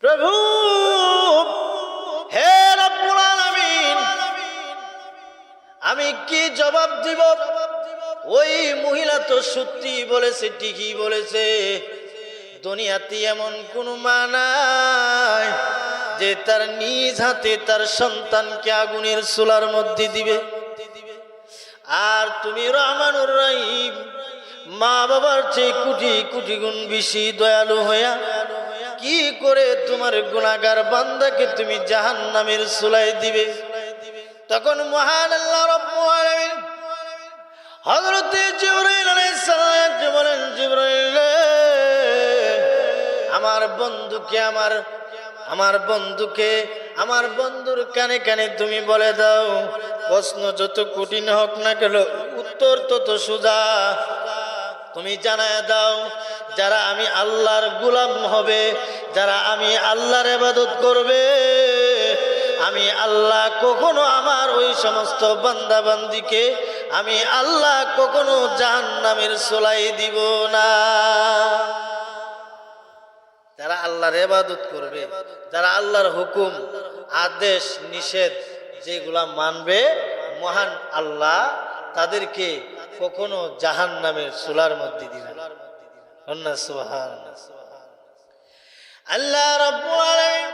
প্রভু হে রব্বুল আলামিন, আমি কি জবাব দিব? ওই মহিলা তো সত্যি বলেছে, ঠিকই বলেছে। দুনিয়াতে এমন কোন মা নাই যে তার নিজ হাতে তার সন্তানকে আগুনের চুলার মধ্যে দিবে। আর তুমি রহমানুর রহিম, মা বাবার চেয়ে কোটি কোটি গুণ বেশি দয়ালু হইয়া কি করে তোমার গুনাহগার বান্দাকে তুমি জাহান্নামের চুলায় দিবে? তখন মহান আল্লাহ রাব্বুল আলামিন হযরত জিবরাইল আলাইহিস সালাম বলেন, জিবরাইল আমার বন্ধুর কানে কানে তুমি বলে দাও, প্রশ্ন যত কঠিন হোক না কেন উত্তর তত সোজা। তুমি জানায় দাও, যারা আমি আল্লাহর গোলাম হবে, যারা আমি আল্লাহর ইবাদত করবে, আমি আল্লাহ কখনো আমার ওই সমস্ত বান্দা বান্দিকে আমি আল্লাহ কখনো জাহান্নামের চুলায় দিব না। যারা আল্লাহর ইবাদত করবে, যারা আল্লাহর হুকুম আদেশ নিষেধ যেগুলা মানবে, মহান আল্লাহ তাদেরকে কখনো জাহান্নামের চুলার মধ্যে দিবে না। সুবহানাল্লাহ। আল্লাহ রাব্বুল আলামিন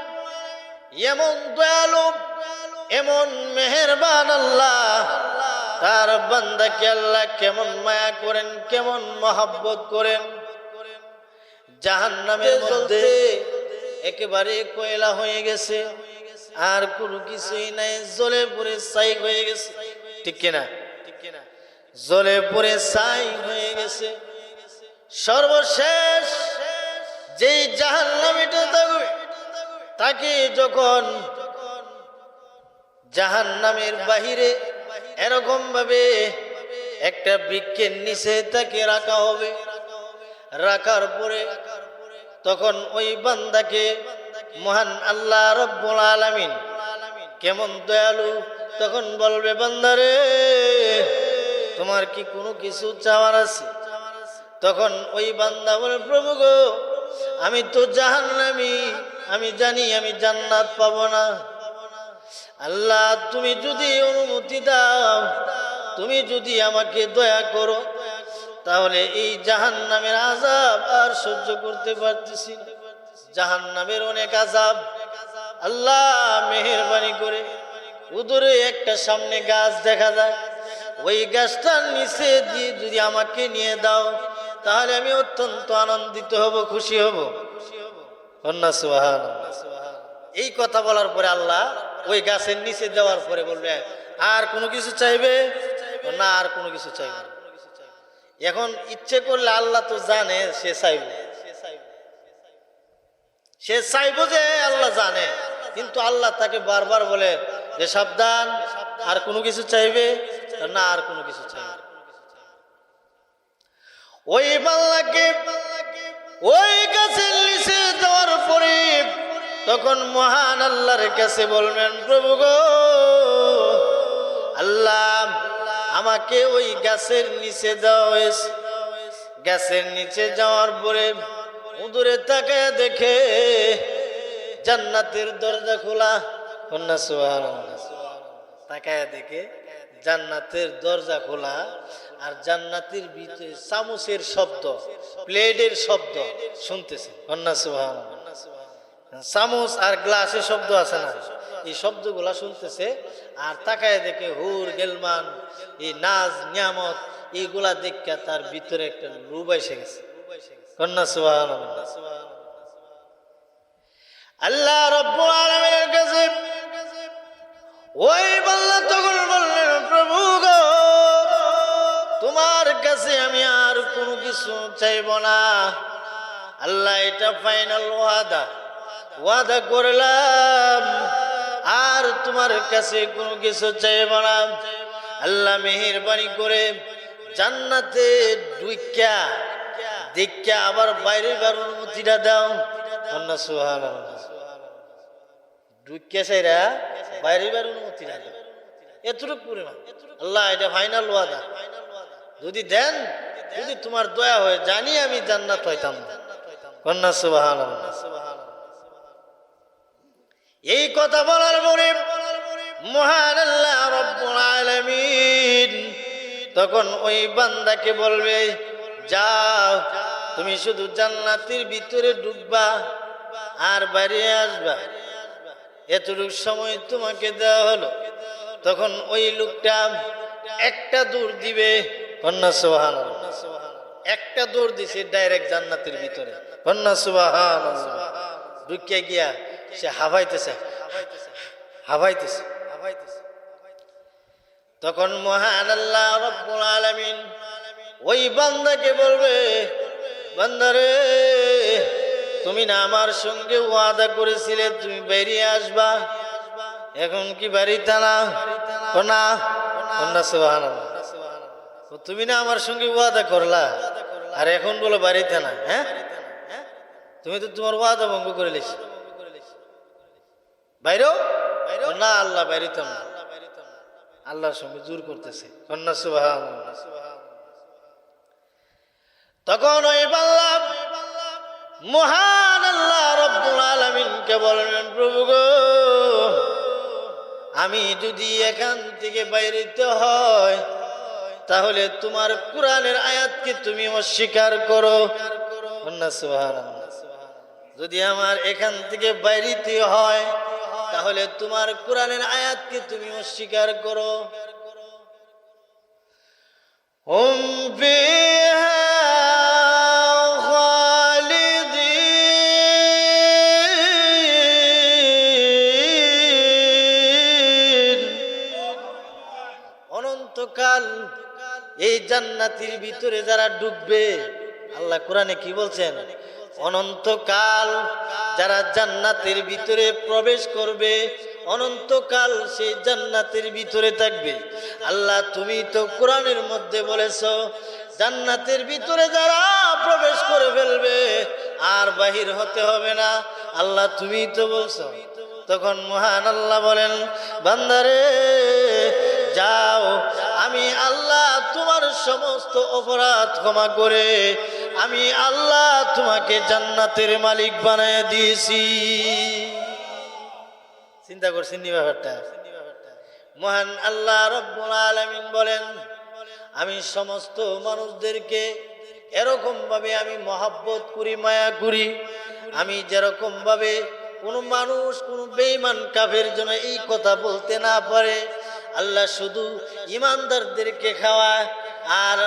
এমন দয়ালু, এমন মেহেরবান আল্লাহ, তার বান্দাকে আল্লাহ কেমন মায়া করেন, কেমন মহব্বত করেন। জাহান্নামের মধ্যে একেবারে কয়লা হয়ে গেছে, আর কোনো কিছুই নাই, জ্বলে পুড়ে ছাই হয়ে গেছে। ঠিক কিনা? জ্বলে পুড়ে ছাই হয়ে গেছে। সর্বশেষ যেই জাহান্নামীটা থাকবে, তাকে যখন জাহান্নামের বাহিরে এরকম ভাবে একটা বৃক্ষের নিচে তাকে রাখা হবে, রাখার পরে তখন ওই বান্দাকে মহান আল্লাহ রাব্বুল আলামিন কেমন দয়ালু, তখন বলবে, বান্দারে তোমার কি কোনো কিছু চাওয়ার আছে? তখন ওই বান্দা বলে, প্রভু গো, আমি তো জাহান্নামী, আমি জানি আমি জান্নাত পাবো না। আল্লাহ তুমি যদি অনুমতি দাও, তুমি যদি আমাকে দয়া করো, তাহলে এই জাহান্নামের আযাব আর সহ্য করতে পারতেছি না। জাহান্নামের অনেক আযাব। আল্লাহ মেহেরবানি করে উদরে একটা সামনে গাছ দেখা যায়, ওই গাছটার নিচে দিয়ে যদি আমাকে নিয়ে দাও, তাহলে আমি অত্যন্ত আনন্দিত হব, খুশি হব। সুবহানাল্লাহ। এই কথা বলার পরে আল্লাহ ওই গাছের নিচে দেওয়ার পরে বলবে, আর কোনো কিছু চাইবে না? আর কোনো কিছু চাইবে না। এখন ইচ্ছে করলে আল্লাহ তো জানে সে চাইবে, সে চাইবো যে আল্লাহ জানে, কিন্তু আল্লাহ তাকে বারবার বলে যে সাবধান, আর কোনো কিছু চাইবে না? আর কোনো কিছু চাইবে। ওই বান্দাকে ওই গাছের নিচে দেওয়ার পরে তখন মহান আল্লাহর কাছে বলবেন, প্রভু গো, আল্লাহ আমাকে ওই গাছের নিচে দেওয়া হয়েছে। গাছের নিচে যাওয়ার পরে উদরে তাকায় দেখে জান্নাতের দরজা খোলা। সুবহানাল্লাহ। তাকায় দেখে জান্নাতের দরজা খোলা, আর জান্নাতের ভিতরে চামচের শব্দ, প্লেটের শব্দ শুনতেছে। সুবহানাল্লাহ। চামচ আর গ্লাসের শব্দ আছে না, এই শব্দগুলা শুনতেছে। আর তাকায় দেখে হুর গেলমান, এই নাজ নিয়ামত, এইগুলা দেখে তার ভিতরে একটা লোভ এসে গেছে। সুবহানাল্লাহ। আল্লাহ রাব্বুল আলামিনের কাছে ওই বান্দা তখন বললেন, প্রভু গো, তোমার কাছে আমি আর কোনো কিছু চাইব না। আল্লাহ এটা ফাইনাল ওয়াদা করলাম, আর তোমার কাছে কোনো কিছু চাইব না। আল্লাহ মেহেরবানি করে জান্নাতে ঢুইকা দেখা আবার বাইরে বার অনুমতিটা দাও। সুবহানাল্লাহ। ঢুইকা চাইরা বাইরে বার অনুমতিটা দাও, এতটুকু পরিমাণ। আল্লাহ এটা ফাইনাল ওয়াদা, যদি দেন, যদি তোমার দয়া হয়, জানি আমি জান্নাত হইতাম না। সুবহানাল্লাহ। এই কথা বলার পরে মহান আল্লাহ রব্বুল আলামিন তখন ওই বান্দাকে বলবে, যাও তুমি শুধু জান্নাতের ভিতরে ঢুকবা আর বাইরে আসবা, এতটুকু সময় তোমাকে দেওয়া হলো। তখন ওই লোকটা একটা দৌড় দিবে, কন্যা সুবহানাল্লাহ, একটা দৌড় দিছে ডাইরেক্ট জান্নাতের ভিতরে, কন্যা সুবহানাল্লাহ। ঢুকে গিয়া সে হাবাইতেছে। তখন মহান আল্লাহ রব্বুল আলামিন ওই বান্দাকে বলবে, বান্দারে তুমি না আমার সঙ্গে ওয়াদা করেছিলে তুমি বেরিয়ে আসবা, এখন কি বাড়িতে না? সুবহানাল্লাহ, তুমি না আমার সঙ্গে ওয়াদা করলা, আর এখন বলো বাড়িতে না? হ্যাঁ, তুমি তো তোমার ওয়াদা ভঙ্গ করে লিস। বাইরেও না, আল্লাহ বাইরিত না, আল্লাহর সঙ্গে জোর করতেছে, কন্যা সুবহানাল্লাহ। তখন ওই বান্দা মহান আল্লাহ রব্বুল আলামিনকে বলবেন, প্রভু গো, আমি যদি এখান থেকে বাইরেতে হয় তাহলে তোমার কোরআনের আয়াতকে তুমি অস্বীকার করো, কন্যা সুবহানাল্লাহ। যদি আমার এখান থেকে বাইরেতে হয় তাহলে তোমার কোরআনের আয়াতকে তুমি অস্বীকার করো। হুম ফিহা খালিদিন, অনন্তকাল এই জান্নাতের ভিতরে যারা ঢুকবে, আল্লাহ কোরআনে কি বলছেন? অনন্তকাল যারা জান্নাতের ভিতরে প্রবেশ করবে, অনন্তকাল সেই জান্নাতের ভিতরে থাকবে। আল্লাহ তুমি তো কোরআনের মধ্যে বলেছো জান্নাতের ভিতরে যারা প্রবেশ করে ফেলবে আর বাহির হতে হবে না, আল্লাহ তুমি তো বলছো। তখন মহান আল্লাহ বলেন, বান্দারে যাও, আমি আল্লাহ তোমার সমস্ত অপরাধ ক্ষমা করে আমি আল্লাহ তোমাকে জান্নাতের মালিক বানায় দিয়েছি। চিন্তা করছেন নি ব্যাপারটা? মহান আল্লাহ রব্বুল আলামিন বলেন, আমি সমস্ত মানুষদেরকে এরকম ভাবে আমি মহব্বত করি, মায়া করি। আমি যেরকম ভাবে কোনো মানুষ কোনো বেঈমান কাফের জন্য এই কথা বলতে না পারে, আল্লাহ শুধু ইমানদারদেরকে খাওয়ায় আর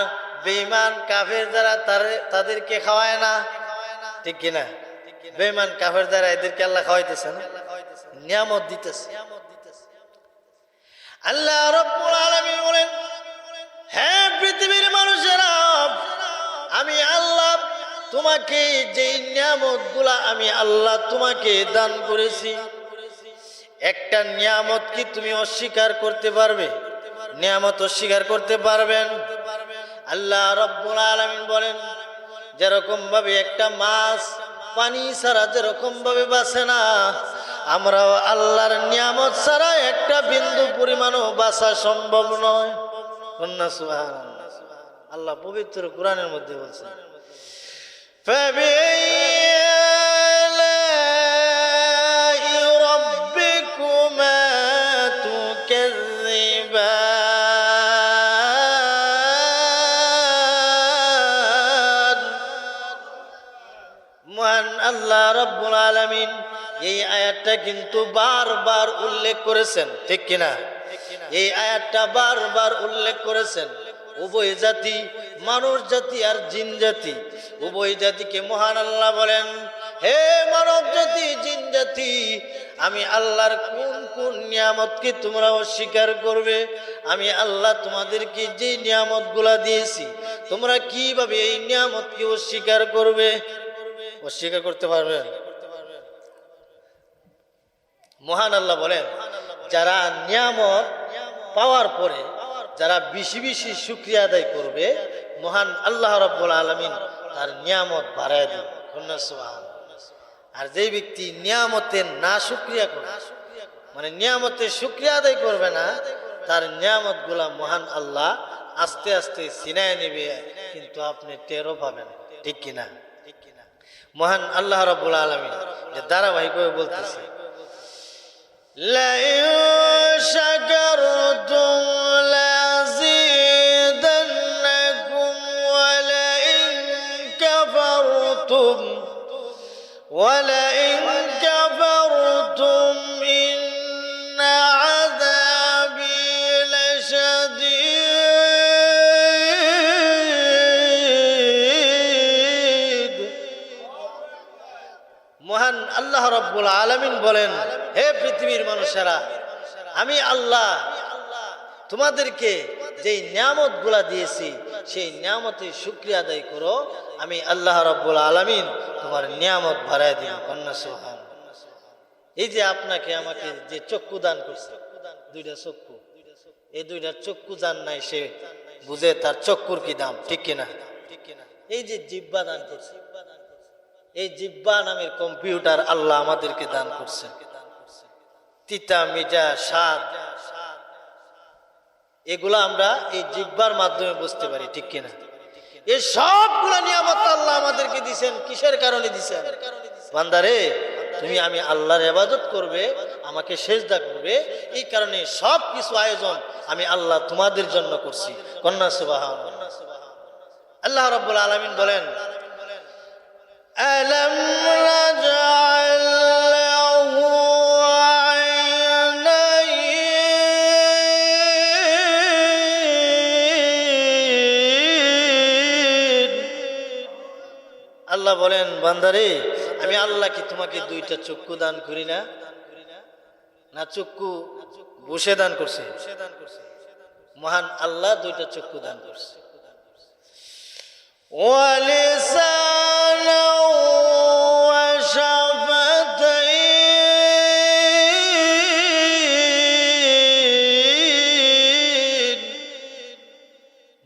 বেঈমান কাফের যারা তাদেরকে খাওয়ায় না, ঠিক কিনা? বেঈমান কাফের যারা এদেরকে আল্লাহ খাওয়াইতেছে না, নিয়ামত দিতেছে। আল্লাহ রাব্বুল আলামিন বলেন, হে পৃথিবীর মানুষেরা, আমি আল্লাহ তোমাকে যে নিয়ামতগুলা আমি আল্লাহ তোমাকে দান করেছি, একটা নিয়ামত কি তুমি অস্বীকার করতে পারবে? নিয়ামত অস্বীকার করতে পারবেন? আল্লাহ রাব্বুল আলামিন বলেন, যেরকম ভাবে একটা মাছ পানি ছাড়া যেরকম ভাবে বাঁচে না, আমরাও আল্লাহর নিয়ামত ছাড়া একটা বিন্দু পরিমাণও বাঁচা সম্ভব নয়। কন্যা সুবহানাল্লাহ। আল্লাহ পবিত্র কোরআনের মধ্যে বলছেন, মহান আল্লাহ রাব্বুল আলামিন এই আয়াতটা কিন্তু বারবার উল্লেখ করেছেন, ঠিক কিনা? এই আয়াতটা বারবার উল্লেখ করেছেন। উভয় জাতি, মানুষ জাতি আর জিন জাতি, উভয় জাতিকে মহান আল্লাহ বলেন, হে মানব জাতি, জিন জাতি, আমি আল্লাহর কোন কোন নিয়ামতকে তোমরা অস্বীকার করবে? আমি আল্লাহ তোমাদেরকে যে নিয়ামতগুলা দিয়েছি, তোমরা কিভাবে এই নিয়ামতকে অস্বীকার করবে? অস্বীকার করতে পারবে? মহান আল্লাহ বলেন, যারা নিয়ামত পাওয়ার পরে যারা বেশি বেশি শুকরিয়া আদায় করবে, মহান আল্লাহ রাব্বুল আলামিন তার নিয়ামত বাড়ায় দিবে। আর যে ব্যক্তি নিয়ামতের না শুকরিয়া করবে, মানে নিয়ামতের শুকরিয়া আদায় করবে না, তার নিয়ামত গুলা মহান আল্লাহ আস্তে আস্তে ছিনায় নেবে, কিন্তু আপনি টেরও পাবেন, ঠিক কিনা? মহান আল্লাহ রাব্বুল আলামিন যে ধারাবাহিকভাবে বলতেছে, لئن شكرتم لأزيدنكم ولئن كفرتم إن عذابي لشديد মহান আল্লাহ রাব্বুল আলামিন বলেন, হে পৃথিবীর মানুষেরা, আমি আল্লাহ তোমাদেরকে যেই নিয়ামতগুলা দিয়েছি সেই নিয়ামতের শুকরিয়া আদায় করো, আমি আল্লাহ রাব্বুল আলামিন তোমার নিয়ামত বাড়ায় দিব। কন্যা সুবহান। এই যে আপনাকে আমাকে যে চক্ষু দান করছে, দুইটা চক্ষু, এই দুইটা চক্ষু যান নাই সে বুঝে তার চক্ষুর কি দাম, ঠিক কিনা? এই যে জিহ্বা দান করছে, এই জিহ্বা নামের কম্পিউটার আল্লাহ আমাদেরকে দান করছেন। তিতা মিঠা স্বাদ এগুলা আমরা এই জিহ্বার মাধ্যমে বুঝতে পারি, ঠিক কিনা? এই সবগুলা নিয়ামত আল্লাহ আমাদেরকে দিবেন। কিসের কারণে দিবেন? বান্দারে, তুমি আমি আল্লাহর ইবাদত করবে, আমাকে সিজদা করবে, এই কারণে সব কিছু আয়োজন আমি আল্লাহ তোমাদের জন্য করছি। কন্যা সুবহানাল্লাহ। আল্লাহ রাব্বুল আলামিন বলেন, আলাম নাজআল লাহু আইনাইন। আল্লাহ বলেন, বান্দারে, আমি আল্লাহ কি তোমাকে দুইটা চক্ষু দান করি না? না চক্ষু বসে দান করছে? মহান আল্লাহ দুইটা চক্ষু দান করছে। ওয়ালিসানা ওয়া শাফাতাইন।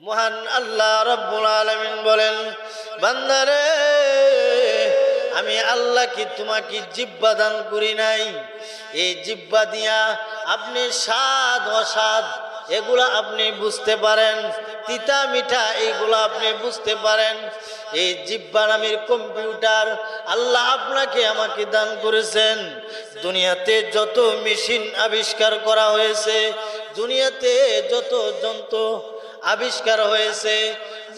মহান আল্লাহ রাব্বুল আলামিন বলেন, বান্দারে, আমি আল্লাহ কি তোমাকে জিহ্বা দান করি নাই? এই জিহ্বা দিয়া আপনি স্বাদ অস্বাদ এগুলা আপনি বুঝতে পারেন, তিতা মিঠা এইগুলা আপনি বুঝতে পারেন। এই জিহ্বা নামের কম্পিউটার আল্লাহ আপনাকে আমাকে দান করেছেন। দুনিয়াতে যত মেশিন আবিষ্কার করা হয়েছে, দুনিয়াতে যত যন্ত্র আবিষ্কার হয়েছে,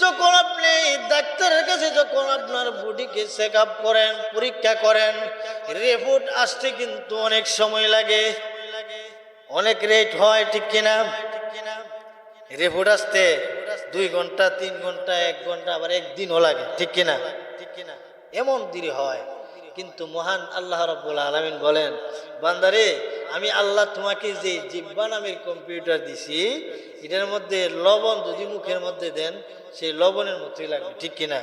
যখন আপনি ডাক্তারের কাছে যখন আপনার বডিকে চেক আপ করেন, পরীক্ষা করেন, রিপোর্ট আসতে কিন্তু অনেক সময় লাগে, অনেক রেট হয়, ঠিক কিনা? রিপোর্ট আসতে 2 ঘন্টা, 3 ঘন্টা, 1 ঘন্টা, আবার একদিনও লাগে, ঠিক কিনা? এমন দেরি হয়। কিন্তু মহান আল্লাহ রাব্বুল আলামিন বলেন, বান্দারে, আমি আল্লাহ তোমাকে যে জিহ্বা নামের কম্পিউটার দিছি, এটার মধ্যে লবণ যদি মুখের মধ্যে দেন সেই লবণের মতোই লাগবে, ঠিক কিনা?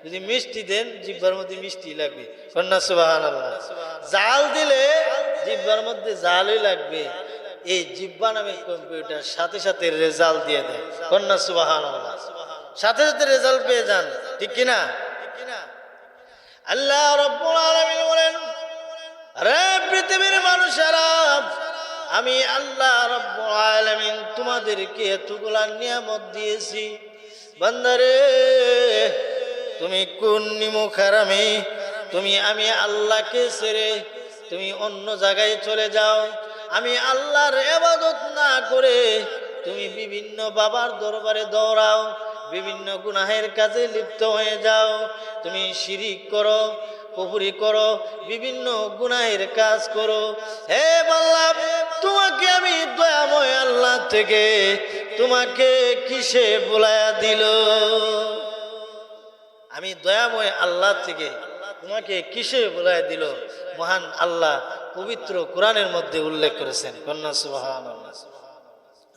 যদি মিষ্টি দেন জিহ্বার মধ্যে মিষ্টি লাগবে। কন্যা সুবহানাল্লাহ। জাল দিলে জিহ্বার মধ্যে জালই লাগবে। এই জিহ্বা নামের কম্পিউটার সাথে সাথে রেজাল্ট দিয়ে দেয়। কন্যা সুবহানাল্লাহ। সাথে সাথে রেজাল্ট পেয়ে যান, ঠিক কিনা? আল্লাহ রাব্বুল আলামিন বলেন, আরে পৃথিবীর মানুষেরা, আমি আল্লাহ রাব্বুল আলামিন তোমাদেরকে এতগুলা নিয়ামত দিয়েছি। বান্দারে, তুমি কোন নিমুখারামে তুমি আমি আল্লাহকে ছেড়ে তুমি অন্য জায়গায় চলে যাও, আমি আল্লাহর ইবাদত না করে তুমি বিভিন্ন বাবার দরবারে দৌড়াও, বিভিন্ন গুনাহের কাজে লিপ্ত হয়ে যাও, তুমি শিরিক করো, কুফরি করো, বিভিন্ন গুনাহের কাজ করো। হে বান্দা, তোমাকে আমি দয়াময় আল্লাহ থেকে তোমাকে কিসে বুলায়া দিল? আমি দয়াময় আল্লাহ থেকে তোমাকে কিসে বুলায়া দিল? মহান আল্লাহ পবিত্র কোরআনের মধ্যে উল্লেখ করেছেন। কন্যা সুবহানাল্লাহ।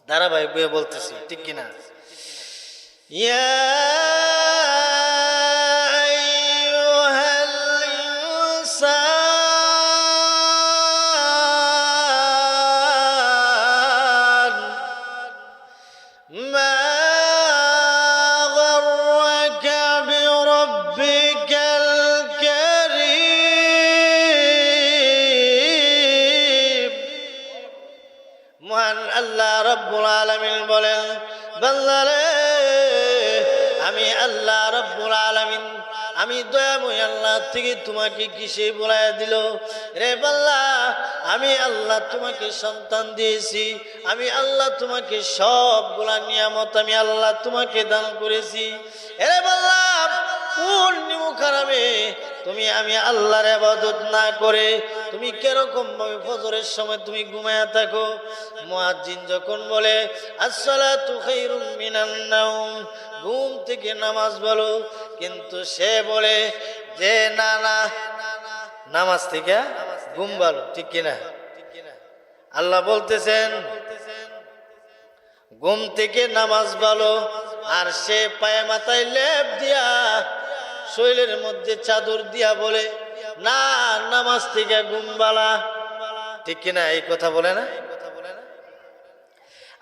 ধারাবাহিক বইয়ে বলতেছি, ঠিক কিনা? ইয়া আমি দয়াময় আল্লাহ থেকে তোমাকে কিসে বলায়া দিল? রে বান্দা, আমি আল্লাহ তোমাকে সন্তান দিয়েছি, আমি আল্লাহ তোমাকে সবগুলা নিয়ামত আমি আল্লাহ তোমাকে দান করেছি। এরে বললাম কোন নিমুখারামে তুমি আমি আল্লাহর ইবাদত না করে তুমি কিরকম ভাবে ফজরের সময় তুমি ঘুমায়া থাকো। মুয়াজ্জিন যখন বলে আসসালাতু খায়রুম মিনান নাওম, ঘুম থেকে নামাজ বলো, কিন্তু সে বলে যে না না নামাজ থেকে ঘুম ভালো, ঠিক কিনা? আল্লাহ বলতেছেন ঘুম থেকে নামাজ ভালো, আর সে পায়ে মাথায় লেপ দিয়া শরীরের মধ্যে চাদর দিয়া বলে না নামাজ থেকে ঘুম বালা, ঠিক কিনা? এই কথা বলে না?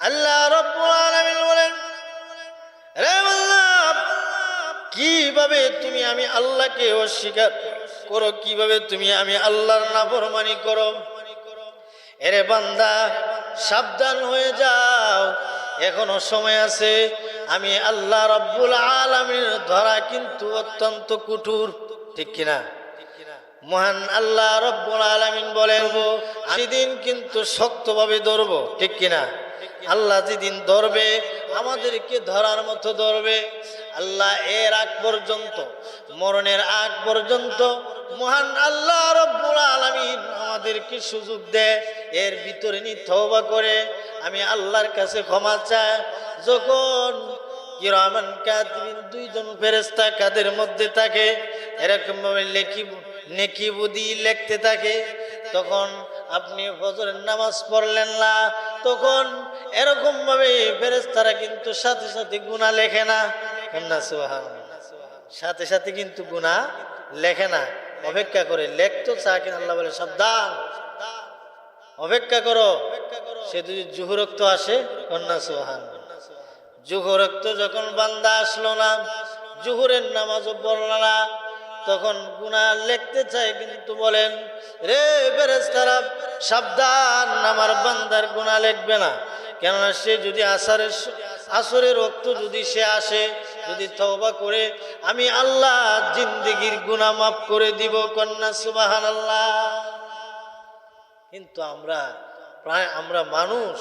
আল্লাহ রাব্বুল আলামিন বলেন রে বান্দা, কিভাবে তুমি আমি আল্লাহকে অস্বীকার করো, কিভাবে তুমি আমি আল্লাহর নাফরমানি করো। এরে বান্দা সাবধান হয়ে যাও, এখনো সময় আছে। আমি আল্লাহ রাব্বুল আলামিনের ধরা কিন্তু অত্যন্ত কঠোর, ঠিক কিনা? মহান আল্লাহ রাব্বুল আলামিন বলেন সেদিন কিন্তু শক্তভাবে ধরবো, ঠিক কিনা? আল্লাহ যেদিন ধরবে আমাদেরকে ধরার মতো ধরবে। আল্লাহ এর আগ পর্যন্ত, মরণের আগ পর্যন্ত মহান আল্লাহ রাব্বুল আলামিন আমাদেরকে সুযোগ দেয়, এর ভিতরে নি তওবা করে আমি আল্লাহর কাছে ক্ষমা চাই। যখন কিরামান কাতিবিন দুইজন ফেরেশতা কাদের মধ্যে থাকে, এরকম ভাবে নেকি বুদি লিখতে থাকে, তখন আপনি ফজরের নামাজ পড়লেন না, তখন এরকম ভাবে ফেরেশতারা কিন্তু সাথে সাথে গুনাহ লেখে না। সাথে সাথে কিন্তু গুনাহ লেখে না, অপেক্ষা করে লেখতো চা কিনা। আল্লাহ বলে সাবধান, অপেক্ষা করো। সে যদি জুহর রক্ত আসে, কন্যা সুবহান, জুহর রক্ত যখন বান্দা আসলো না, জুহরের নামাজও পড়ল না, তখন গুনাহ লিখতে চায়, কিন্তু বলেন রে ফেরেশতারা সাবধান, আমার বান্দার গুনাহ লিখবে না। কেননা সে যদি আসরের রক্ত যদি সে আসে, যদি তওবা করে, আমি আল্লাহ জিন্দেগির গুনাহ মাফ করে দিব। কন্যা সুবহানাল্লাহ। কিন্তু আমরা মানুষ,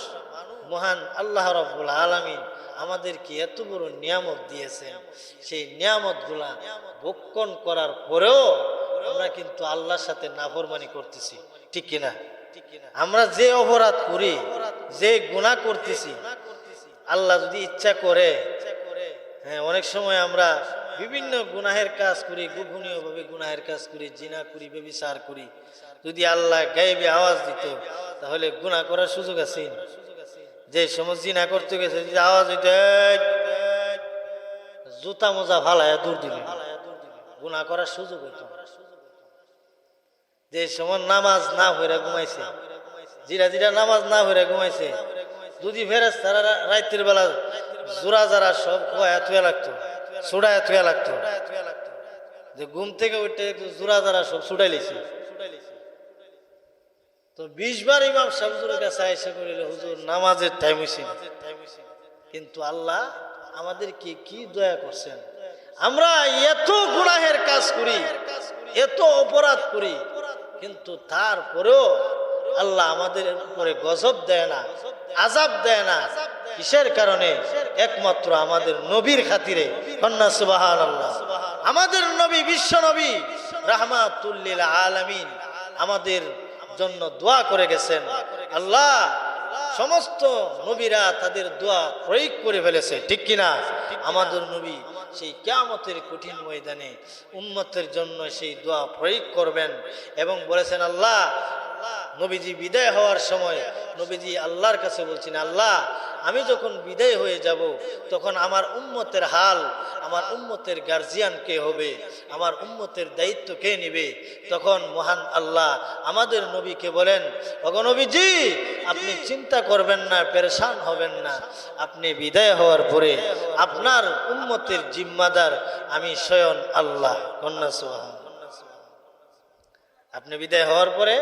মহান আল্লাহ রাব্বুল আলামিন আমাদেরকে এত বড় নিয়ামত দিয়েছেন, সেই নিয়ামতগুলা ভক্ষণ করার পরেও আমরা কিন্তু আল্লাহর সাথে নাফরমানি করতেছি, ঠিক কিনা? আমরা যে অপরাধ করি, যে গুনাহ করতেছি, আল্লাহ যদি ইচ্ছা করে, হ্যাঁ অনেক সময় আমরা বিভিন্ন গুনাহের কাজ করি, গোপনীয় ভাবে গুনাহের কাজ করি, জিনা করি, ব্যভিচার করি। যদি আল্লাহ গায়েবে আওয়াজ দিত তাহলে গুনাহ করার সুযোগ আছে? যে সময় জিনা করতে গেছে যদি আওয়াজ হইত জুতা মোজা ফালায় দূর দিল, গুনাহ করার সুযোগ হইত। যে সময় নামাজ না হইরা ঘুমাইছে, জিরা নামাজ না হইরা ঘুমাইছে, যদি ফেরেশতারা রাতের বেলা জোড়া যারা সব খোয়া থুয়া লাগতো, ছুড়ায় থুয়া লাগতো, যে ঘুম থেকে উঠে জোড়া যারা সব ছুটাই লিছে, তো 20 বার ইমাম সাহেব হুজুরের কাছে আয়েশা করিল, হুজুর নামাজের টাইম হইছে। কিন্তু আল্লাহ আমাদেরকে কি দয়া করছেন, আমরা এত গুনাহের কাজ করি, এত অপরাধ করি, কিন্তু তারপরেও আল্লাহ আমাদের উপরে গজব দেয় না, আযাব দেয় না। কিসের কারণে? একমাত্র আমাদের নবীর খাতিরে। কন্যা সুবহানাল্লাহ। আমাদের নবী, বিশ্ব নবী রাহমাতুল লিল আলামিন আমাদের জন্য দোয়া করে গেছেন। আল্লাহ সমস্ত নবীরা তাদের দোয়া প্রয়োগ করে ফেলেছে, ঠিক কিনা? আমাদের নবী সেই কিয়ামতের কঠিন ময়দানে উম্মতের জন্য সেই দোয়া প্রয়োগ করবেন এবং বলেছেন আল্লাহ, নবীজি বিদায় হওয়ার সময় নবীজি আল্লাহর কাছে বলছেন, আল্লাহ আমি যখন বিদায় হয়ে যাব তখন আমার উম্মতের হাল, আমার উম্মতের গার্জিয়ান কে হবে, আমার উম্মতের দায়িত্ব কে নেবে? তখন মহান আল্লাহ আমাদের নবীকে বলেন, ওগো নবীজি আপনি চিন্তা করবেন না, পেরেশান হবেন না, আপনি বিদায় হওয়ার পরে আপনার উম্মতের জিম্মাদার আমি স্বয়ং আল্লাহ। কন্যা সুবহান। আপনি বিদায় হওয়ার পরে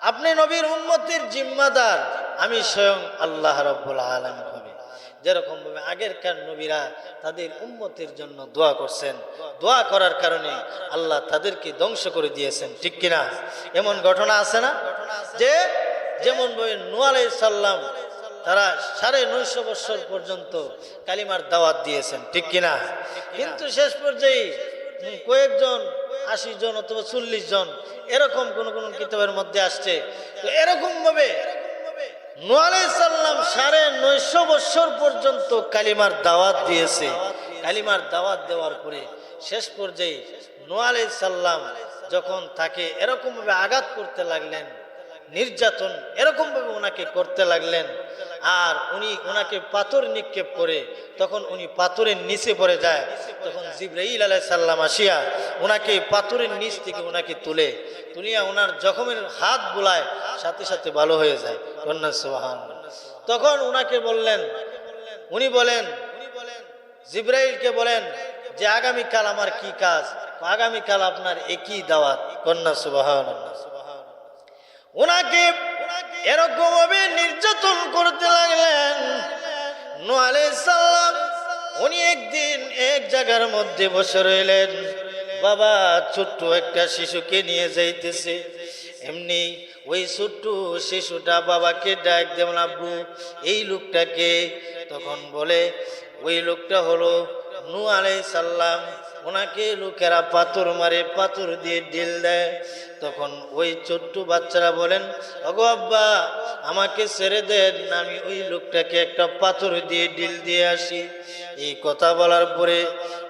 আপনি নবীর উম্মতের জিম্মাদার আমি স্বয়ং আল্লাহ রাব্বুল আলামিন হবে। যেরকম ভাবে আগেরকার নবীরা তাদের উম্মতের জন্য দোয়া করছেন, দোয়া করার কারণে আল্লাহ তাদেরকে ধ্বংস করে দিয়েছেন, ঠিক কিনা? এমন ঘটনা আছে না, যে যেমন ভাবে নূহ আলাইহিস সালাম তারা 950 বছর পর্যন্ত কালিমার দাওয়াত দিয়েছেন, ঠিক কিনা? কিন্তু শেষ পর্যায়ে কয়েকজন 80 জন অথবা 40 জন এরকম কোন কোন কিতাবের মধ্যে আসছে। তো এরকম ভাবে নূহ আলাইহিস সালাম 950 বছর পর্যন্ত কালিমার দাওয়াত দিয়েছে। কালিমার দাওয়াত দেওয়ার পরে শেষ পর্যায়ে নূহ আলাইহিস সালাম যখন তাকে এরকম ভাবে আঘাত করতে লাগলেন, নির্যাতন এরকম ভাবে ওনাকে করতে লাগলেন, আর ওনাকে পাথর নিক্ষেপ করে তখন উনি পাথরের নিচে পড়ে যায়, তখন জিবরাইল আলাইহিস সালাম আসিয়া ওনাকে পাথরের নিচ থেকে ওনাকে তুলিয়া ওনার জখমের হাত বুলায়, সাথে সাথে ভালো হয়ে যায়। কন্যা সুবহানাল্লাহ। তখন ওনাকে বললেন, উনি বলেন জিবরাইলকে বলেন যে আগামীকাল আমার কি কাজ? আগামীকাল আপনার একই দাওয়াত। কন্যা সুবহানাল্লাহ। ওনাকে এরকম ভাবে নির্যাতন করতে লাগলেন। নূহ আলাইহিস সালাম উনি একদিন এক জায়গার মধ্যে বসে রইলেন, বাবা ছোট্ট একটা শিশুকে নিয়ে যাইতেছে। এমনি ওই ছোট্ট শিশুটা বাবাকে ডাক দেন, আব্বু এই লোকটাকে। তখন বলে ওই লোকটা হলো নূহ আলাইহিস সালাম। ওনাকে লোকেরা পাথর মারে, পাথর দিয়ে ঢিল দেয়। তখন ওই ছোট্ট বাচ্চারা বলেন, ওগো আব্বা আমাকে ছেড়ে দেন, আমি ওই লোকটাকে একটা পাথর দিয়ে ঢিল দিয়ে আসি। এই কথা বলার পরে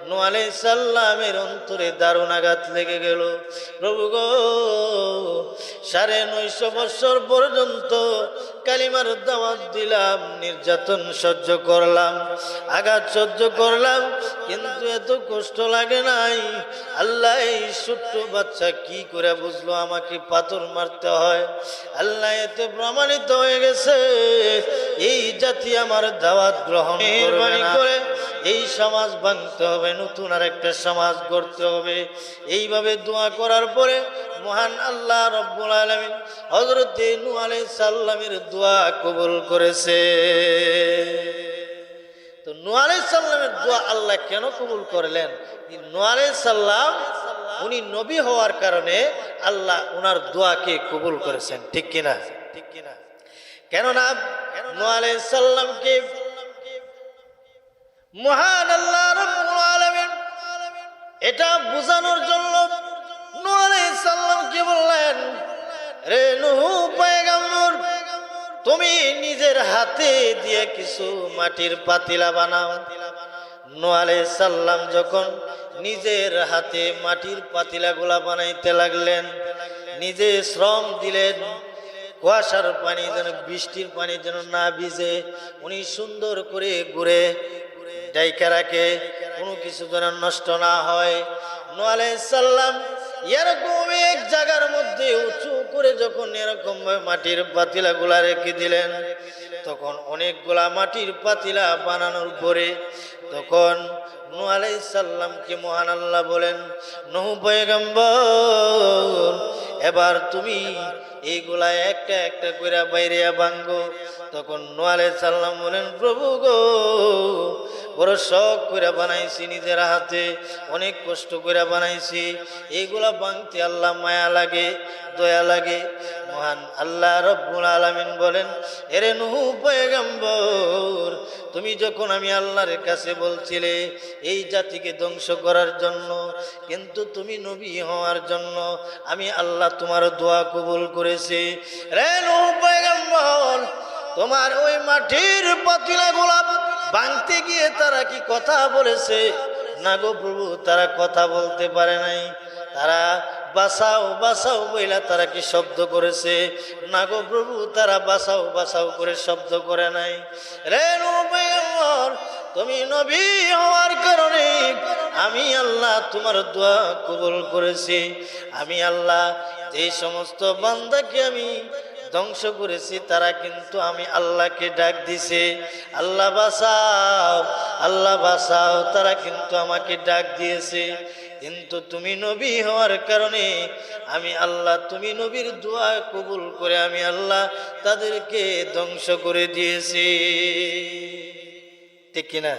নূহ আলাইহিস সালামের অন্তরে দারুণ আঘাত লেগে গেল। প্রভু গো, 950 বছর পর্যন্ত কালিমার দাওয়াত দিলাম, নির্যাতন সহ্য করলাম, আঘাত সহ্য করলাম, কিন্তু এত কষ্ট লাগে নাই। আল্লাহ এই ছোট্ট বাচ্চা কি করে বুঝলো আমাকে পাথর মারতে হয়? আল্লাহ এতে প্রমাণিত হয়ে গেছে এই জাতি আমার দাওয়াত গ্রহণ করবে না। এই সমাজ ভাঙতে হবে, নতুন আর একটা সমাজ গড়তে হবে। এইভাবে দোয়া করার পরে মহান আল্লাহ রব্বুল আলামিন হযরত নূহ আলাইহিস সালামের দোয়া কবুল করেছে। তো নূহ আলাইহিস সালামের দোয়া আল্লাহ কেন কবুল করলেন? নূহ আলাইহিস সালাম উনি নবী হওয়ার কারণে আল্লাহ ওনার দোয়াকে কবুল করেছেন, ঠিক কিনা? ঠিক কিনা? কেননা নূহ আলাইহিস সালামকে মহান আল্লাহ রাব্বুল আলামিন এটা বোঝানোর জন্য নূহ আলাইহিস সালামকে বললেন, রে নূহ পয়গম্বর, তুমি নিজের হাতে দিয়ে কিছু মাটির পাতিলা বানাও। নূহ আলাইহিস সালাম যখন নিজের হাতে মাটির পাতিলাগুলা বানাইতে লাগলেন, নিজে শ্রম দিলেন, কুয়াশার পানি যেন, বৃষ্টির পানি যেন না ভিজে উনি সুন্দর করে ঘুরে ডাইকা রাখে, কোনো কিছু যেন নষ্ট না হয়। নূহ আলাইহিস সালাম এরকম এক জায়গার মধ্যে উঁচু করে যখন এরকম মাটির পাতিলা গুলা রেখে দিলেন, তখন অনেকগুলা মাটির পাতিলা বানানোর পরে তখন নূহ আলাইহিস সালামকে মহান আল্লাহ বলেন, নূহ পয়গম্বর এবার তুমি এইগুলা একটা একটা করে বাইরে ভাঙ্গো। তখন নূহ আলাইহিস সালাম বলেন, প্রভু গো, বড় শখ করে বানাইছি, নিজের হাতে অনেক কষ্ট করে বানাইছি, এইগুলা ভাঙতে আল্লাহ মায়া লাগে, দয়া লাগে। মহান আল্লাহ রব্বুল আলামিন বলেন, এরে নূহ পয়গম্বর, তুমি যখন আমি আল্লাহর কাছে বলছিলে এই জাতিকে ধ্বংস করার জন্য, কিন্তু তুমি নবী হওয়ার জন্য আমি আল্লাহ তোমার দোয়া কবুল করেছি। রে নূহ পয়গম্বর, তোমার ওই মাটির পাতিলাগুলা ভাঙতে গিয়ে তারা কি কথা বলেছে? না গো প্রভু, তারা কথা বলতে পারে নাই। তারা বাঁচাও বাঁচাও বইলা তারা কি শব্দ করেছে? না গো প্রভু, তারা বাঁচাও বাঁচাও করে শব্দ করে নাই। রে নূহ পয়গম্বর, তুমি নবী হওয়ার কারণে আমি আল্লাহ তোমার দোয়া কবুল করেছি। আমি আল্লাহ যে সমস্ত বান্দাকে আমি ধ্বংস করেছি তারা কিন্তু আমি আল্লাহকে ডাক দিছে, আল্লাহ বাঁচাও আল্লাহ বাঁচাও, তারা কিন্তু আমাকে ডাক দিয়েছে। কিন্তু তুমি নবী হওয়ার কারণে আমি আল্লাহ, তুমি নবীর দোয়া কবুল করে আমি আল্লাহ তাদেরকে ধ্বংস করে দিয়েছি। ঠিক কিনা?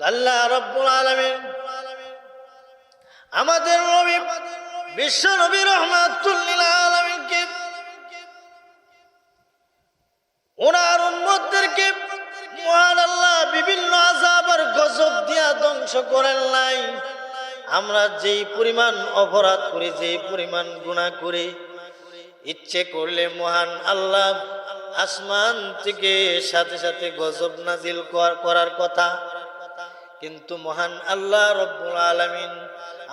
আল্লাহ রাব্বুল আলামিন আমাদের নবী বিশ্ব নবী রাহমাতুল লিল আলামিনকে ওনার উম্মতদেরকে মহান আল্লাহ বিভিন্ন আযাব আর গজব দিয়া ধ্বংস করেন নাই। আমরা যেই পরিমাণ অপরাধ করি, যেই পরিমাণ গুনাহ করি, ইচ্ছে করলে মহান আল্লাহ আসমান থেকে সাথে সাথে গজব নাজিল করার কথা, কিন্তু মহান আল্লাহ রব্বুল আলামিন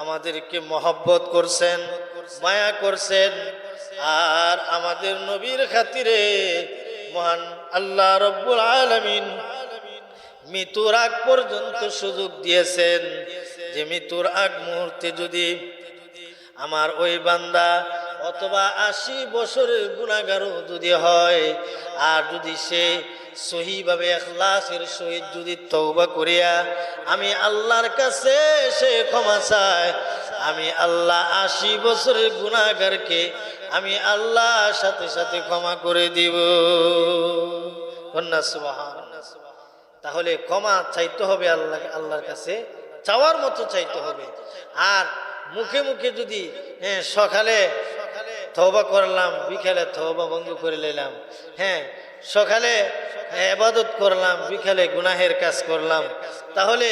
আমাদেরকে মহব্বত করছেন, মায়া করছেন, আর আমাদের নবীর খাতিরে মহান আল্লাহ রব্বুল আলামিন মৃত্যুর আগ পর্যন্ত সুযোগ দিয়েছেন যে মৃত্যুর আগ মুহূর্তে যদি আমার ওই বান্দা অথবা 80 বছরের গুনাহগারও যদি হয়, আর যদি সে সহিভাবে ইখলাসের সহিত যদি তওবা করিয়া আমি আল্লাহর কাছে সে ক্ষমা চায়, আমি আল্লাহ 80 বছরের গুনাহগারকে আমি আল্লাহর সাথে সাথে ক্ষমা করে দিব। সুবহানাল্লাহ। তাহলে ক্ষমা চাইতে হবে আল্লাহর কাছে, চাওয়ার মতো চাইতে হবে। আর মুখে মুখে যদি সকালে তওবা করলাম, বিকালে তওবা বন্ধ করে নিলাম, সকালে ইবাদত করলাম, বিকালে গুনাহের কাজ করলাম, তাহলে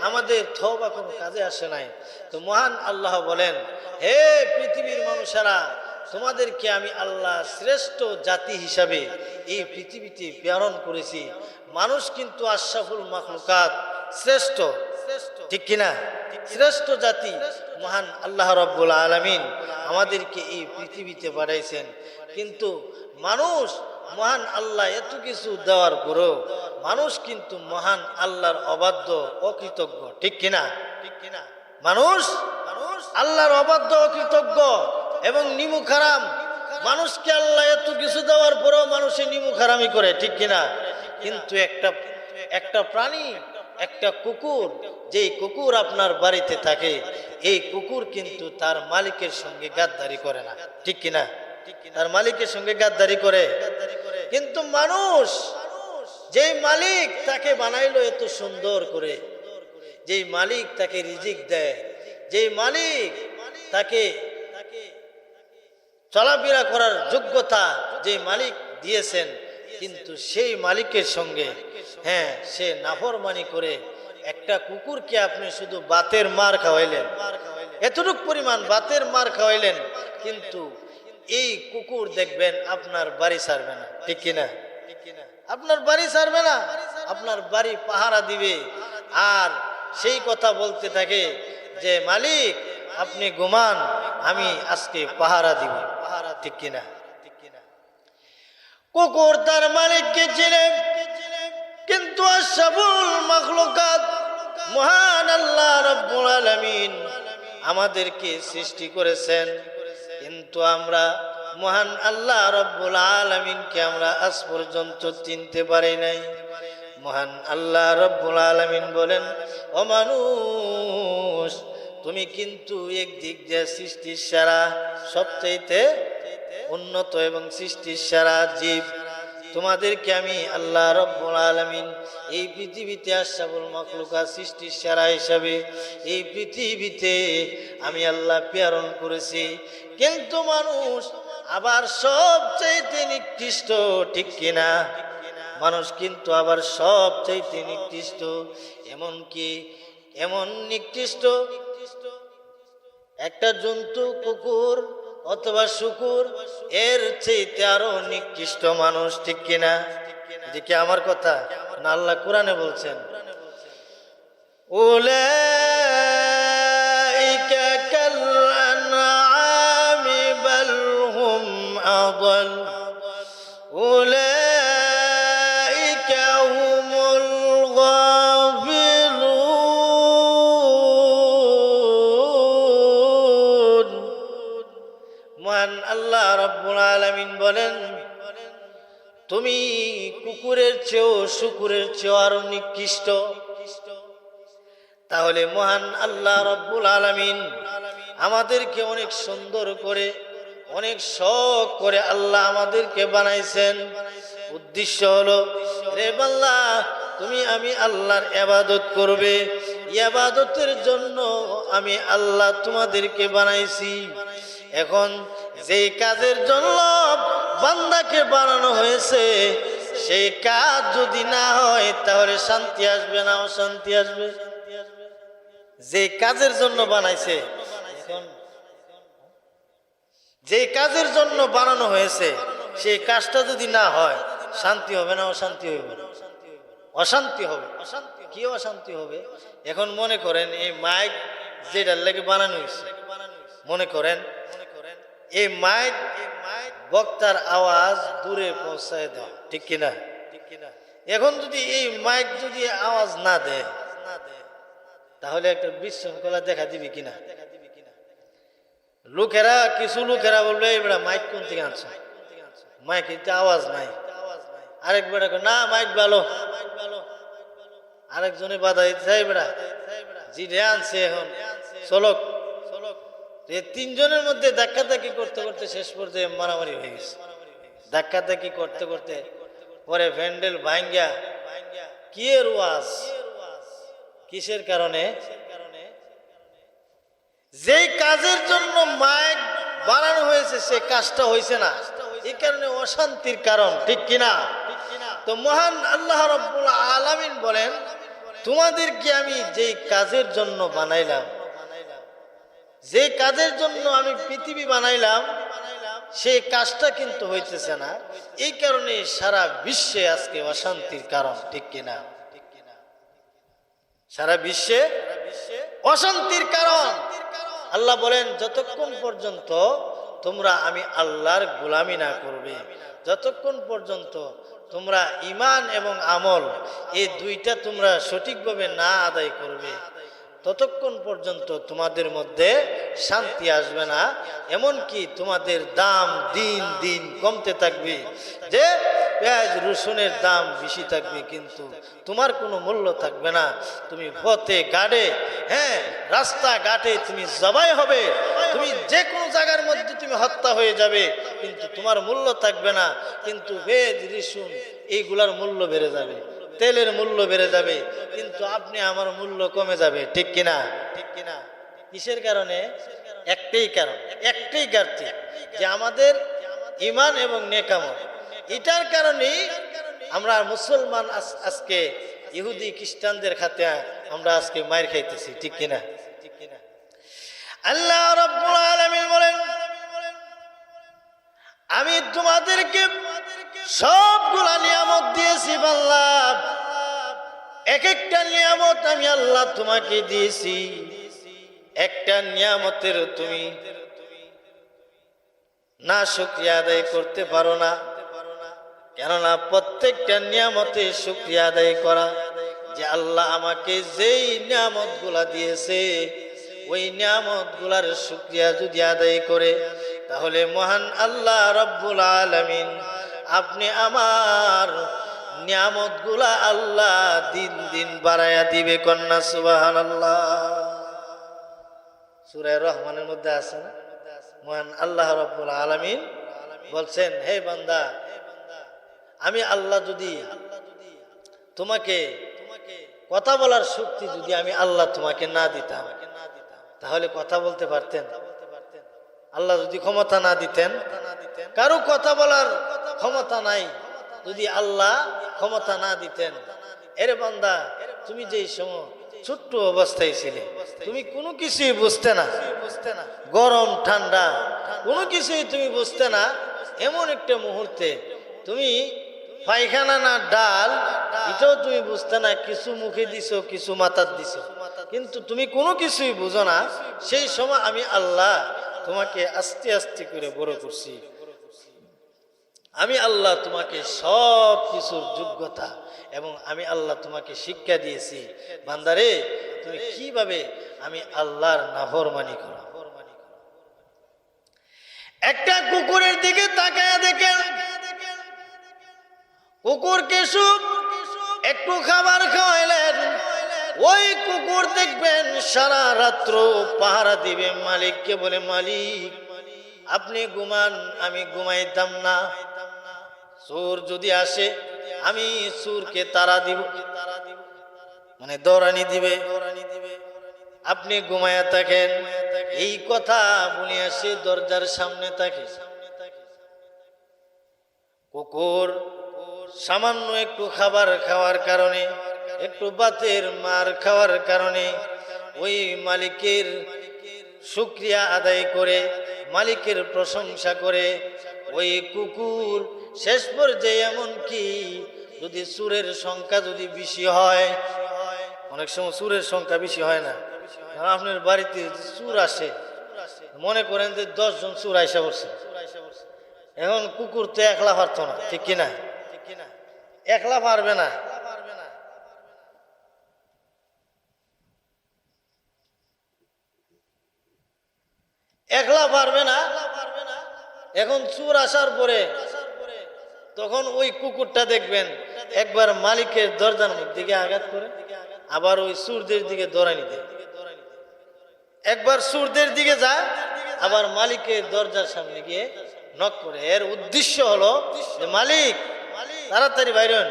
আমাদের তওবা কোনো কাজে আসে নাই। তো মহান আল্লাহ বলেন, হে পৃথিবীর মানুষেরা, তোমাদেরকে আমি আল্লাহ শ্রেষ্ঠ জাতি হিসাবে এই পৃথিবীতে প্রেরণ করেছি। মানুষ কিন্তু আশরাফুল মাখলুকাত, শ্রেষ্ঠ, ঠিক কিনা? শ্রেষ্ঠ জাতি মহান আল্লাহ রাব্বুল আলামিন আমাদেরকে এই পৃথিবীতে পাঠাইছেন। কিন্তু মানুষ মহান আল্লাহ এত কিছু দেওয়ার পরও মানুষ কিন্তু মহান আল্লাহর অবাধ্য, অকৃতজ্ঞ, ঠিক কিনা? মানুষ আল্লাহর অবাধ্য, অকৃতজ্ঞ এবং নিমুখারাম। মানুষকে আল্লাহ এত কিছু দেওয়ার পরেও মানুষের নিমুখারামি করে, ঠিক কিনা? কিন্তু একটা প্রাণী, একটা কুকুর, যেই কুকুর আপনার বাড়িতে থাকে, এই কুকুর কিন্তু তার মালিকের সঙ্গে গাদ্দারি করে না, ঠিক কিনা? তার মালিকের সঙ্গে গাদ্দারি করে। কিন্তু মানুষ, যেই মালিক তাকে বানাইলো এত সুন্দর করে, যেই মালিক তাকে রিজিক দেয়, যেই মালিক তাকে চলাফেরা করার যোগ্যতা যে মালিক দিয়েছেন, কিন্তু সেই মালিকের সঙ্গে সে নাফরমানি করে একটা কুকুরকে আপনি শুধু বাতের মার খাওয়াইলেন, এতটুক পরিমাণ বাতের মার খাওয়াইলেন, কিন্তু এই কুকুর দেখবেন আপনার বাড়ি ছাড়বে না, ঠিক কিনা? আপনার বাড়ি ছাড়বে না, আপনার বাড়ি পাহারা দিবে, আর সেই কথা বলতে থাকে যে মালিক আপনি ঘুমান, আমি আজকে পাহারা দিব, ঠিক কিনা? কুকুর তার মালিককে চিনে, কিন্তু আশরাফুল মাখলুকাত মহান আল্লাহ রাব্বুল আলামিন আমাদেরকে সৃষ্টি করেছেন, কিন্তু আমরা মহান আল্লাহ রাব্বুল আলামিনকে আমরা আজ পর্যন্ত চিনতে পারি নাই। মহান আল্লাহ রাব্বুল আলামিন বলেন, ও মানুষ, তুমি কিন্তু একদিক দিয়ে সৃষ্টির সেরা, সবচাইতে উন্নত এবং সৃষ্টির সেরা জীব। তোমাদেরকে আমি আল্লাহ রাব্বুল আলামিন এই পৃথিবীতে আশরাফুল মাখলুকাত সৃষ্টির সেরা হিসাবে এই পৃথিবীতে আমি আল্লাহ প্রেরণ করেছি, কিন্তু মানুষ আবার সবচাইতে নিকৃষ্ট, ঠিক কিনা? মানুষ কিন্তু আবার সবচাইতে নিকৃষ্ট, এমন নিকৃষ্ট একটা জন্তু কুকুর অথবা শুকুর, এর চাইতে আরো নিকৃষ্ট মানুষ, ঠিক কিনা? এটা কি আমার কথা না আল্লাহ কোরআনে বলছেন? উলাইকা কাল আনআমি বাল হুম আদাল উলাইকা হুমুল গাফিলুন। মহান আল্লাহ রাব্বুল আলামিন বলেন, তুমি কুকুরের চেয়েও শুকুরের চেয়েও আরো নিকৃষ্ট। তাহলে মহান আল্লাহ রাব্বুল আলামিন আমাদেরকে অনেক সুন্দর করে, অনেক শখ করে আল্লাহ আমাদেরকে বানাইছেন। উদ্দেশ্য হলো, রে বান্দা, তুমি আমি আল্লাহর ইবাদত করবে, ইবাদতের জন্য আমি আল্লাহ তোমাদেরকে বানাইছি। এখন যেই কাজের জন্য বান্দাকে বানানো হয়েছে, সেই কাজ যদি না হয় তাহলে শান্তি আসবে না অশান্তি আসবে? যে কাজের জন্য বানাইছে, যে কাজের জন্য বানানো হয়েছে, সেই কাজটা যদি না হয় শান্তি হবে না অশান্তি হবে? অশান্তি হবে। কি অশান্তি হবে? এখন মনে করেন এই মাইক যেটার লেগে বানানো হয়েছে, মনে করেন এই মাইক বক্তার আওয়াজ দূরে পৌঁছায় দেয়, ঠিক কিনা? এখন যদি এই মাইক যদি আওয়াজ না দেয় তাহলে একটা বিশৃঙ্খলা দেখা দিবে কিনা? লোকেরা, কিছু লোকেরা বলবে এবার মাইক কোন থেকে আনছে, মাইক কিন্তু আওয়াজ নাই। আরেকবার না মাইক ভালো, আরেকজনে বাধা দিতে চাই বেড়া জি আনছে এখন চলক। এই তিনজনের মধ্যে ধাক্কাধাক্কি করতে করতে শেষ পর্যায়ে মারামারি হয়ে গেছে। ধাক্কাধাক্কি করতে করতে পরে প্যান্ডেল ভাঙ্গা, কি এর ওয়াজ, কিসের কারণে? যেই কাজের জন্য মাইক বানানো হয়েছে সে কাজটা হয়েছে না, এই কারণে অশান্তির কারণ, ঠিক কিনা? তো মহান আল্লাহ রাব্বুল আলামিন বলেন, তোমাদেরকে আমি যেই কাজের জন্য বানাইলাম, যে কাজের জন্য আমি পৃথিবী বানাইলাম, সেই কাজটা কিন্তু হইতেছে না। এই কারণে সারা বিশ্বে আজকে অশান্তির কারণ, ঠিক কিনা? সারা বিশ্বে অশান্তির কারণ। আল্লাহ বলেন, যতক্ষণ পর্যন্ত তোমরা আমি আল্লাহর গোলামি না করবে, যতক্ষণ পর্যন্ত তোমরা ঈমান এবং আমল এই দুইটা তোমরা সঠিকভাবে না আদায় করবে, ততক্ষণ পর্যন্ত তোমাদের মধ্যে শান্তি আসবে না। এমনকি তোমাদের দাম দিন দিন কমতে থাকবে। যে পেঁয়াজ রসুনের দাম বেশি থাকবে কিন্তু তোমার কোনো মূল্য থাকবে না। তুমি পথে ঘাটে, হ্যাঁ রাস্তা ঘাটে তুমি জবাই হবে, তুমি যে কোনো জায়গার মধ্যে তুমি হত্যা হয়ে যাবে, কিন্তু তোমার মূল্য থাকবে না। কিন্তু পেঁয়াজ রসুন এইগুলার মূল্য বেড়ে যাবে, তেলের মূল্য বেড়ে যাবে, কিন্তু আপনি আমার মূল্য কমে যাবে, ঠিক কিনা? ঠিক কিনা? কিসের কারণে? একটাই কারণ, একটাই ঘাটতি, যে আমাদের ঈমান এবং নেক আমল। এটার কারণেই আমরা মুসলমান আজকে ইহুদি খ্রিস্টানদের খাতে আমরা আজকে মায়ের খাইতেছি, ঠিক কিনা? ঠিক কিনা? আল্লাহ রাব্বুল আলামিন বলেন, আমি তোমাদেরকে সবগুলা নিয়ামত দিয়েছি বান্দা, এক একটা নিয়ামত আমি আল্লাহ তোমাকে দিয়েছি। একটা নিয়ামতের তুমি না শুকরিয়া আদায় করতে পারো না, কেননা প্রত্যেকটা নিয়ামতে শুকরিয়া আদায় করা, যে আল্লাহ আমাকে যেই নিয়ামত গুলা দিয়েছে ওই নিয়ামত গুলার শুকরিয়া যদি আদায় করে, তাহলে মহান আল্লাহ রাব্বুল আলামিন আপনি আমার নিয়ামত গুলা আল্লাহ দিন দিন বাড়ায়া দিবে। কন্যা সুবহানাল্লাহ। সূরা রহমানের মধ্যে আছে না, মহান আল্লাহ রাব্বুল আলামিন বলছেন, হে বান্দা, আমি আল্লাহ যদি তোমাকে কথা বলার শক্তি যদি আমি আল্লাহ তোমাকে না দিতাম, তাহলে কথা বলতে পারতেন? আল্লাহ যদি ক্ষমতা না দিতেন, কারো কথা বলার ক্ষমতা নাই, যদি আল্লাহ ক্ষমতা না দিতেন, এরে বান্দা তুমি যেই সময় ছোট্ট অবস্থায় ছিলে, তুমি কোনো কিছুই বুঝতে না, গরম ঠান্ডা কোনো কিছুই তুমি বুঝতে না, এমন একটা মুহূর্তে তুমি পায়খানা না ডাল এটাও তুমি বুঝতে না, কিছু মুখে দিছো কিছু মাথার দিছো, কিন্তু তুমি কোনো কিছুই বুঝো না। সেই সময় আমি আল্লাহ তোমাকে আস্তে আস্তে করে বড় করছি, আমি আল্লাহ তোমাকে সব কিছুর যোগ্যতা এবং আমি আল্লাহ তোমাকে শিক্ষা দিয়েছি। বান্দারে, তুমি কিভাবে আমি আল্লাহর নাফরমানি করো? একটা কুকুরের দিকে তাকায়া দেখেন, কুকুরকে একটু খাবার খাওয়াইলেন, ওই কুকুর দেখবেন সারা রাত্র পাহারা দিবে মালিককে, বলে মালিক আপনি ঘুমান, আমি ঘুমাইতাম না। চোর যদি আসে আমি চোরকে তাড়া দিব, মানে দৌড়ানি দিবে। আপনি ঘুমায়া থাকেন। এই কথা বলিয়া সে দরজার সামনে থাকে। কুকুর সামান্য একটু খাবার খাওয়ার কারণে, একটু ভাতের মার খাওয়ার কারণে ওই মালিকের শুকরিয়া আদায় করে, মালিকের প্রশংসা করে। ওই কুকুর শেষ পর্যায়ে এমন কি যদি চোরের সংখ্যা যদি বেশি হয়, অনেক সময় চোরের সংখ্যা বেশি হয় না, আপনার বাড়িতে চোর আসে, মনে করেন যে 10 জন চোর আইসা পড়ছে, এখন কুকুর তো একলা পারতো না, ঠিক কিনা? একলা পারবে না। একলা পারবে না। এখন চোর আসার পরে তখন ওই কুকুরটা দেখবেন একবার মালিকের দরজার দিকে আঘাত করে, আবার ওই চোরদের দিকে দৌড়ানি দেয়। একবার চোরদের দিকে যায়, আবার মালিকের দরজার সামনে গিয়ে নক করে। এর উদ্দেশ্য হলো যে মালিক তাড়াতাড়ি বাইরেন,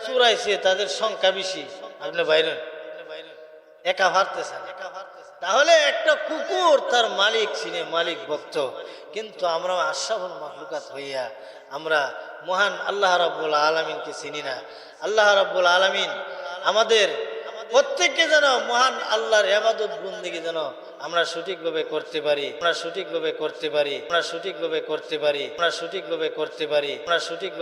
চোর আইছে, তাদের সংখ্যা বেশি, আপনি বাইরেন, একা হারতেছেন। তাহলে একটা কুকুর তার মালিক চিনে, মালিক ভক্ত। কিন্তু আমরা আশরাফুল মাখলুকাত হইয়া আমরা মহান আল্লাহ রাব্বুল আলামিনকে চিনি না। আল্লাহ রাব্বুল আলামিন আমাদের প্রত্যেককে যেন মহান আল্লাহর ইবাদত বন্দেগী যেন আমরা সঠিকভাবে করতে পারি, আমরা সঠিকভাবে করতে পারি, আমরা সঠিকভাবে করতে পারি, আমরা সঠিকভাবে করতে পারি, আমরা সঠিক